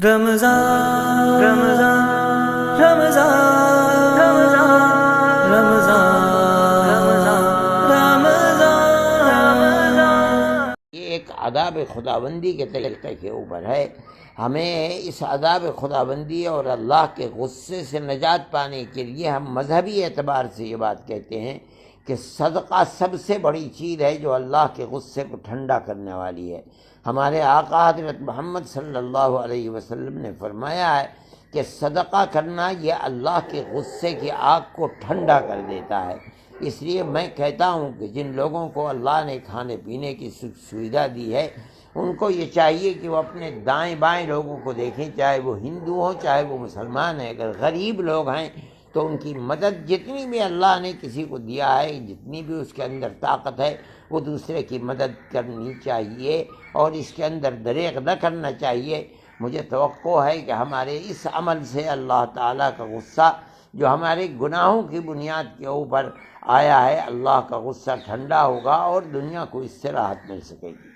رمضان رمضان رمضان رمضان رمضان رمضان یہ ایک عذاب خداوندی کے طریقے کے اوپر ہے. ہمیں اس عذاب خداوندی اور اللہ کے غصے سے نجات پانے کے لیے ہم مذہبی اعتبار سے یہ بات کہتے ہیں کہ صدقہ سب سے بڑی چیز ہے جو اللہ کے غصے کو ٹھنڈا کرنے والی ہے. ہمارے آقا حضرت محمد صلی اللہ علیہ وسلم نے فرمایا ہے کہ صدقہ کرنا یہ اللہ کے غصے کی آگ کو ٹھنڈا کر دیتا ہے. اس لیے میں کہتا ہوں کہ جن لوگوں کو اللہ نے کھانے پینے کی سویدھا دی ہے ان کو یہ چاہیے کہ وہ اپنے دائیں بائیں لوگوں کو دیکھیں، چاہے وہ ہندو ہوں چاہے وہ مسلمان ہیں. اگر غریب لوگ ہیں تو ان کی مدد جتنی بھی اللہ نے کسی کو دیا ہے، جتنی بھی اس کے اندر طاقت ہے، وہ دوسرے کی مدد کرنی چاہیے اور اس کے اندر دریغ نہ کرنا چاہیے. مجھے توقع ہے کہ ہمارے اس عمل سے اللہ تعالیٰ کا غصہ جو ہمارے گناہوں کی بنیاد کے اوپر آیا ہے، اللہ کا غصہ ٹھنڈا ہوگا اور دنیا کو اس سے راحت مل سکے گی.